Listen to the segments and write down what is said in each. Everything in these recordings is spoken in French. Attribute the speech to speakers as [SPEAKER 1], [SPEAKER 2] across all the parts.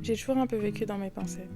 [SPEAKER 1] J'ai toujours un peu vécu dans mes pensées.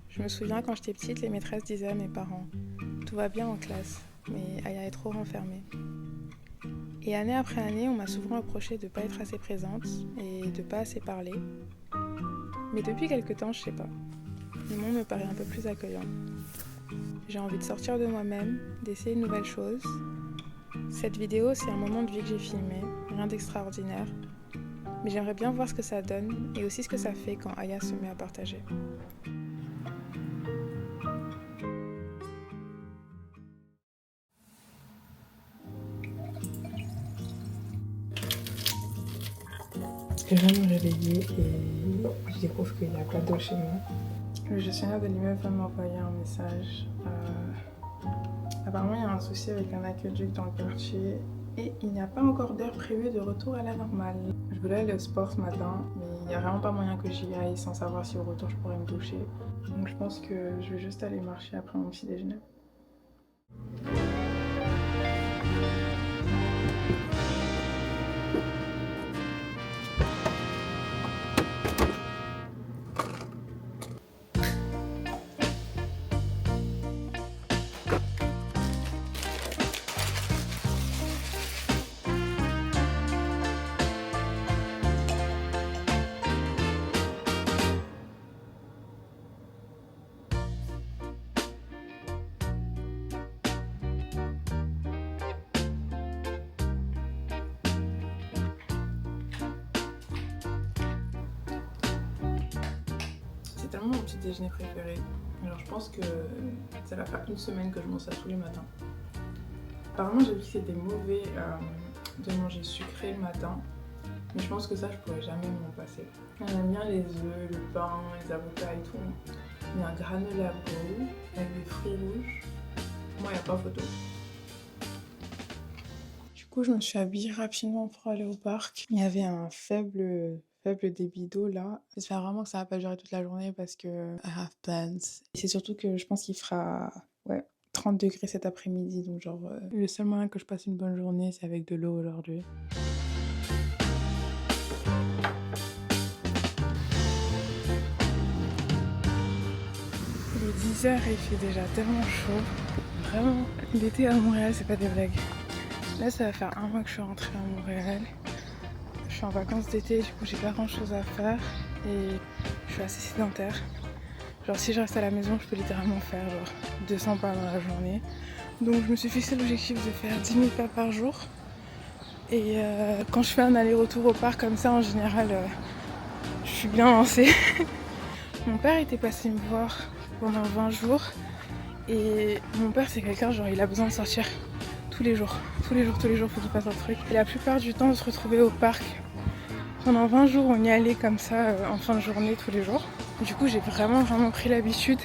[SPEAKER 1] Je me souviens quand j'étais petite, les maîtresses disaient à mes parents « Tout va bien en classe, mais Aya est trop renfermée ». Et année après année, on m'a souvent reproché de ne pas être assez présente et de ne pas assez parler. Mais depuis quelque temps, je sais pas, le monde me paraît un peu plus accueillant. J'ai envie de sortir de moi-même, d'essayer de nouvelles choses. Cette vidéo, c'est un moment de vie que j'ai filmé, rien d'extraordinaire. Mais j'aimerais bien voir ce que ça donne et aussi ce que ça fait quand Aya se met à partager. Je viens de me réveiller et je découvre qu'il n'y a pas d'eau chez moi. Le gestionnaire de l'immeuble vient de m'envoyer un message. Apparemment, il y a un souci avec un aqueduc dans le quartier et il n'y a pas encore d'heure prévue de retour à la normale. Je voulais aller au sport ce matin, mais il n'y a vraiment pas moyen que j'y aille sans savoir si au retour je pourrais me doucher. Donc je pense que je vais juste aller marcher après mon petit déjeuner. C'est tellement mon petit déjeuner préféré. Alors je pense que ça va faire une semaine que je mange ça tous les matins. Apparemment j'ai vu que c'était mauvais de manger sucré le matin. Mais je pense que ça je pourrais jamais m'en passer. J'aime bien les œufs, le pain, les avocats et tout. Mais un granola bowl avec des fruits rouges, moi il n'y a pas photo. Du coup je me suis habillée rapidement pour aller au parc. Il y avait un faible débit d'eau là. J'espère vraiment que ça va pas durer toute la journée parce que I have plans. Et c'est surtout que je pense qu'il fera 30 degrés cet après-midi. Donc genre le seul moyen que je passe une bonne journée c'est avec de l'eau aujourd'hui. Il est 10h et il fait déjà tellement chaud. Vraiment, l'été à Montréal c'est pas des blagues. Là ça va faire un mois que je suis rentrée à Montréal. Je suis en vacances d'été, du coup j'ai pas grand chose à faire et je suis assez sédentaire. Genre si je reste à la maison, je peux littéralement faire genre 200 pas dans la journée. Donc je me suis fixé l'objectif de faire 10 000 pas par jour. Et quand je fais un aller-retour au parc comme ça, en général, je suis bien lancée. Mon père était passé me voir pendant 20 jours. Et mon père c'est quelqu'un, genre il a besoin de sortir tous les jours. Tous les jours, faut qu'il fasse un truc. Et la plupart du temps, on se retrouvait au parc. Pendant 20 jours, on y allait comme ça en fin de journée tous les jours. Du coup, j'ai vraiment pris l'habitude.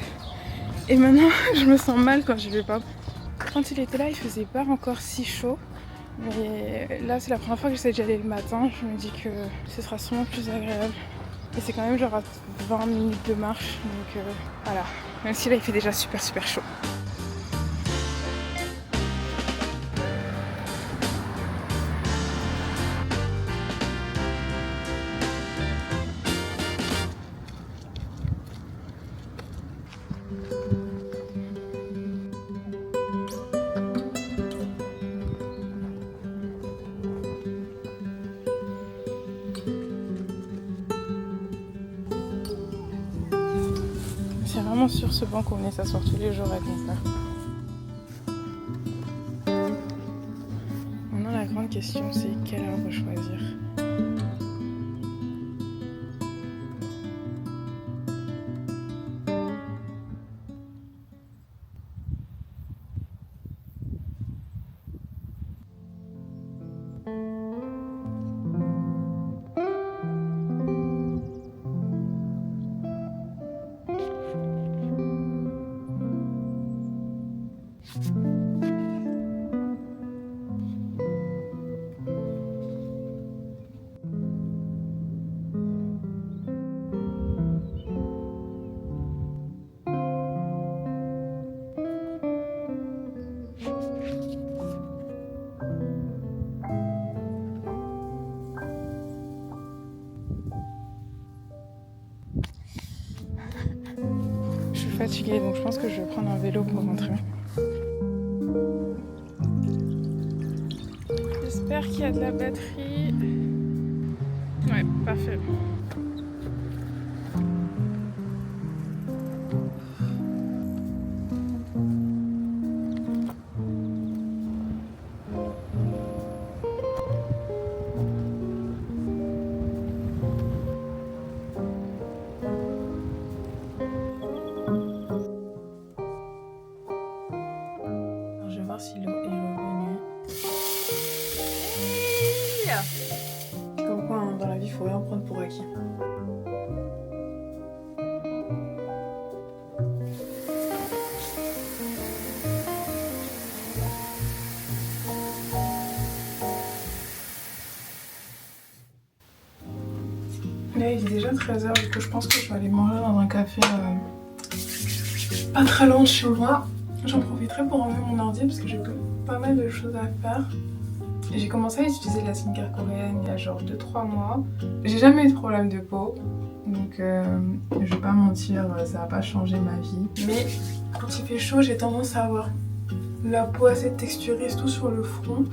[SPEAKER 1] Et maintenant, je me sens mal quand je vais pas. Quand il était là, il faisait pas encore si chaud. Mais là, c'est la première fois que j'essaie d'y aller le matin. Je me dis que ce sera sûrement plus agréable. Et c'est quand même genre à 20 minutes de marche. Donc voilà. Même si là, il fait déjà super chaud. C'est vraiment sur ce banc qu'on venait s'asseoir tous les jours avec mon père. Maintenant, la grande question, c'est quelle arbre choisir. suis fatiguée, donc je pense que je vais prendre un vélo pour rentrer. J'espère qu'il y a de la batterie. Ouais, parfait. Je vais voir si l'eau est revenue. Comme quoi, hein, dans la vie, il faut rien prendre pour acquis. Là, il est déjà 13h, du coup, je pense que je vais aller manger dans un café pas très loin de chez moi. J'en profiterai pour enlever mon ordi parce que j'ai pas mal de choses à faire. J'ai commencé à utiliser la skincare coréenne il y a genre 2-3 mois. J'ai jamais eu de problème de peau, donc je vais pas mentir, ça va pas changer ma vie. Mais quand il fait chaud, j'ai tendance à avoir la peau assez texturée, surtout sur le front.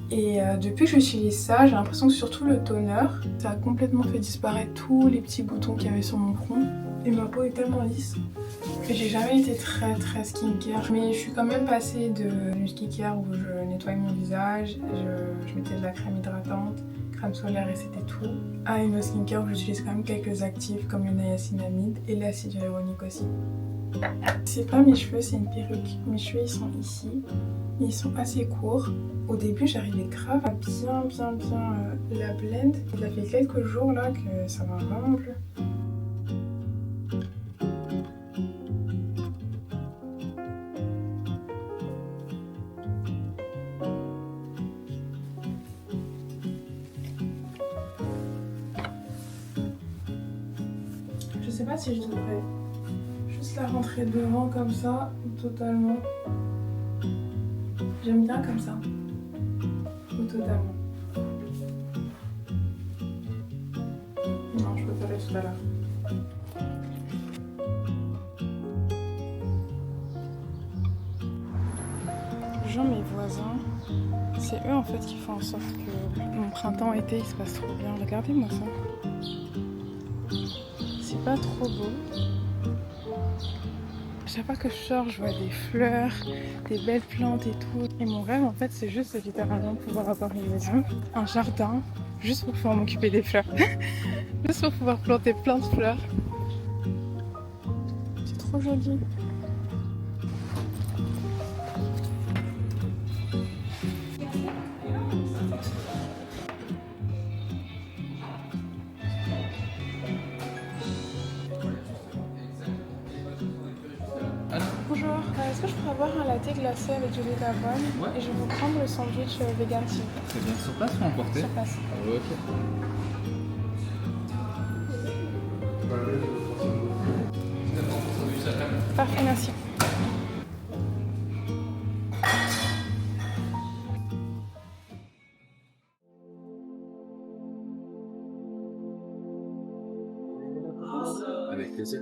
[SPEAKER 1] Et depuis que j'utilise ça, j'ai l'impression que surtout le toner, ça a complètement fait disparaître tous les petits boutons qu'il y avait sur mon front. Et ma peau est tellement lisse. Et j'ai jamais été très skincare, mais je suis quand même passée d'une skincare où je nettoie mon visage, je mettais de la crème hydratante, crème solaire et c'était tout, à une skincare où j'utilise quand même quelques actifs comme le niacinamide et l'acide hyaluronique aussi. C'est pas mes cheveux, c'est une perruque. Mes cheveux ils sont ici, mais ils sont assez courts. Au début j'arrivais grave à bien la blend. Ça fait quelques jours là que ça va vraiment plus. Je sais pas si je devrais juste la rentrer devant comme ça, totalement. J'aime bien comme ça. Ou totalement. Non, je préférais tout à l'heure. Genre mes voisins, c'est eux en fait qui font en sorte que mon printemps-été il se passe trop bien. Regardez-moi ça. C'est pas trop beau. Chaque fois que je sors, je vois des fleurs, des belles plantes et tout. Et mon rêve, en fait, c'est juste de littéralement pouvoir avoir une maison, un jardin, juste pour pouvoir m'occuper des fleurs. Juste pour pouvoir planter plein de fleurs. C'est trop joli. Bonjour, est-ce que je pourrais avoir un latte glacé avec du lait d'avoine?
[SPEAKER 2] Ouais.
[SPEAKER 1] Et je vais vous prendre le sandwich vegan s'il vous plaît.
[SPEAKER 2] Très bien, sur place ou emporté?
[SPEAKER 1] Sur place.
[SPEAKER 2] Ok.
[SPEAKER 1] Parfait, merci.
[SPEAKER 2] Avec plaisir.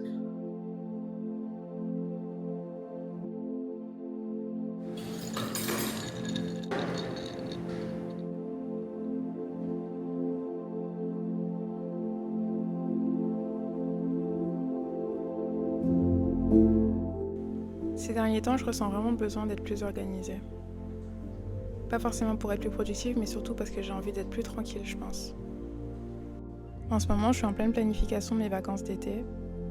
[SPEAKER 1] Ces derniers temps, je ressens vraiment besoin d'être plus organisée. Pas forcément pour être plus productive, mais surtout parce que j'ai envie d'être plus tranquille, je pense. En ce moment, je suis en pleine planification de mes vacances d'été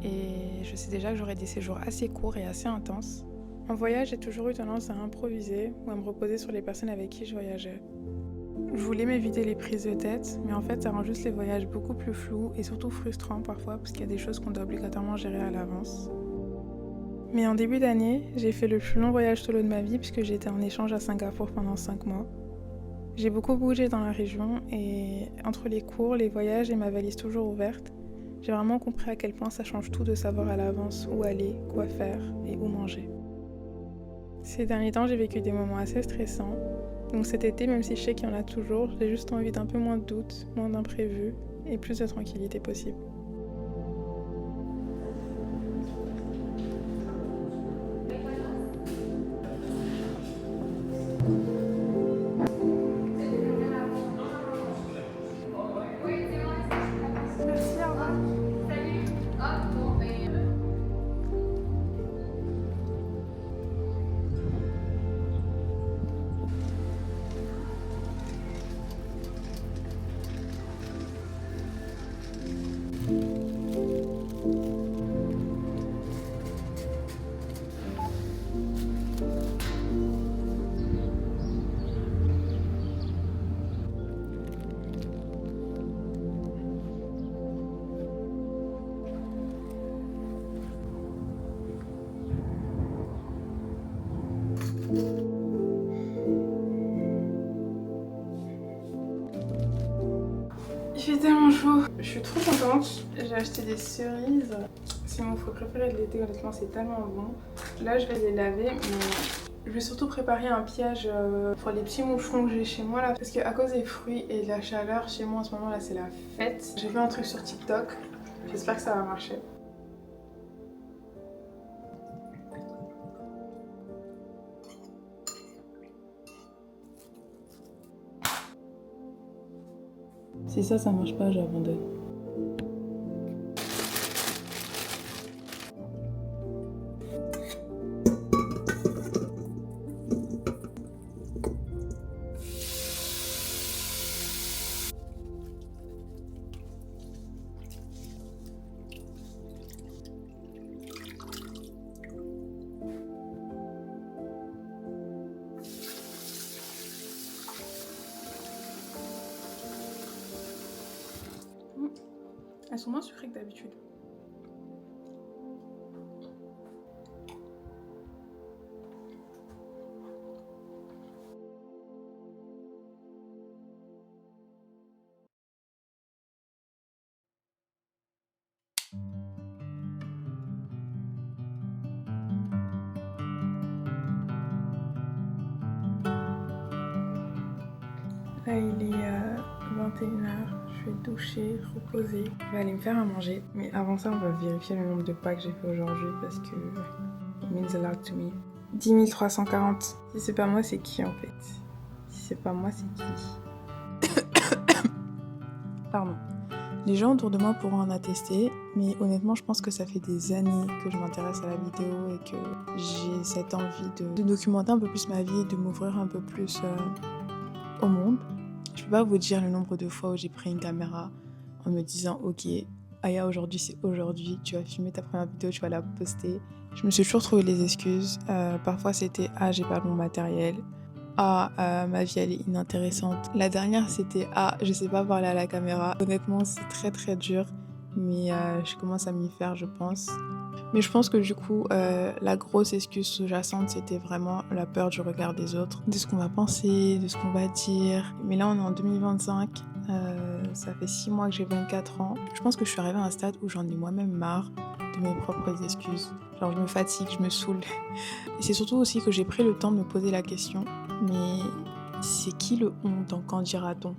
[SPEAKER 1] et je sais déjà que j'aurai des séjours assez courts et assez intenses. En voyage, j'ai toujours eu tendance à improviser ou à me reposer sur les personnes avec qui je voyageais. Je voulais m'éviter les prises de tête, mais en fait, ça rend juste les voyages beaucoup plus flous et surtout frustrants parfois parce qu'il y a des choses qu'on doit obligatoirement gérer à l'avance. Mais en début d'année, j'ai fait le plus long voyage solo de ma vie puisque j'étais en échange à Singapour pendant 5 mois. J'ai beaucoup bougé dans la région et entre les cours, les voyages et ma valise toujours ouverte, j'ai vraiment compris à quel point ça change tout de savoir à l'avance où aller, quoi faire et où manger. Ces derniers temps, j'ai vécu des moments assez stressants. Donc cet été, même si je sais qu'il y en a toujours, j'ai juste envie d'un peu moins de doutes, moins d'imprévus et plus de tranquillité possible. Il fait tellement chaud. Je suis trop contente. J'ai acheté des cerises. C'est mon fruit préféré de l'été, honnêtement, c'est tellement bon. Là, je vais les laver, mais je vais surtout préparer un piège pour les petits moucherons que j'ai chez moi là. Parce qu'à cause des fruits et de la chaleur, chez moi en ce moment là, c'est la fête. J'ai vu un truc sur TikTok. J'espère que ça va marcher. Si ça marche pas, j'abandonne. Elles sont moins sucrées que d'habitude. Là, il est 21h, je vais doucher, reposer. Je vais aller me faire à manger. Mais avant ça, on va vérifier le nombre de pas que j'ai fait aujourd'hui parce que it means a lot to me. 10 340. Si c'est pas moi, c'est qui en fait? Si c'est pas moi, c'est qui? Pardon. Les gens autour de moi pourront en attester, mais honnêtement, je pense que ça fait des années que je m'intéresse à la vidéo et que j'ai cette envie de documenter un peu plus ma vie, de m'ouvrir un peu plus au monde. Je peux pas vous dire le nombre de fois où j'ai pris une caméra en me disant ok, Aya, aujourd'hui c'est aujourd'hui, tu vas filmer ta première vidéo, tu vas la poster. Je me suis toujours trouvé les excuses. Parfois c'était ah, j'ai pas le bon matériel. Ah, ma vie elle est inintéressante. La dernière c'était ah, je sais pas parler à la caméra. Honnêtement, c'est très très dur, mais je commence à m'y faire, je pense. Mais je pense que du coup, la grosse excuse sous-jacente, c'était vraiment la peur du regard des autres, de ce qu'on va penser, de ce qu'on va dire. Mais là, on est en 2025, ça fait 6 mois que j'ai 24 ans. Je pense que je suis arrivée à un stade où j'en ai moi-même marre de mes propres excuses. Genre, je me fatigue, je me saoule. Et c'est surtout aussi que j'ai pris le temps de me poser la question, mais c'est qui le on dans Quand dira-t-on ?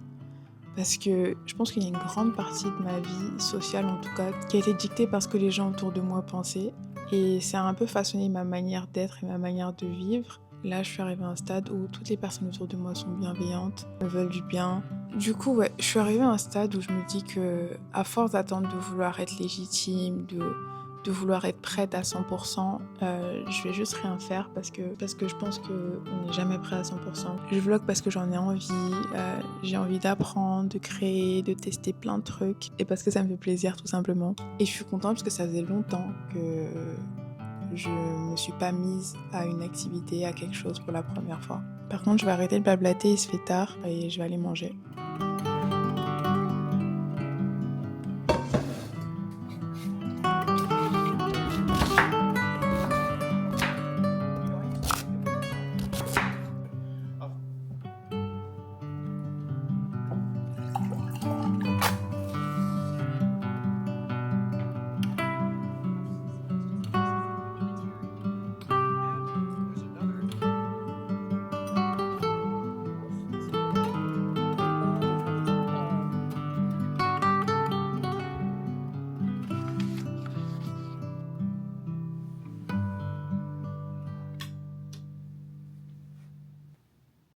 [SPEAKER 1] Parce que je pense qu'il y a une grande partie de ma vie, sociale en tout cas, qui a été dictée par ce que les gens autour de moi pensaient. Et ça a un peu façonné ma manière d'être et ma manière de vivre. Là, je suis arrivée à un stade où toutes les personnes autour de moi sont bienveillantes, me veulent du bien. Du coup, ouais, je suis arrivée à un stade où je me dis que, à force d'attendre de vouloir être légitime, de vouloir être prête à 100%, je vais juste rien faire parce que je pense qu'on n'est jamais prêt à 100%. Je vlog parce que j'en ai envie, j'ai envie d'apprendre, de créer, de tester plein de trucs et parce que ça me fait plaisir tout simplement. Et je suis contente parce que ça faisait longtemps que je me suis pas mise à une activité, à quelque chose pour la première fois. Par contre, je vais arrêter de blablater, il se fait tard et je vais aller manger.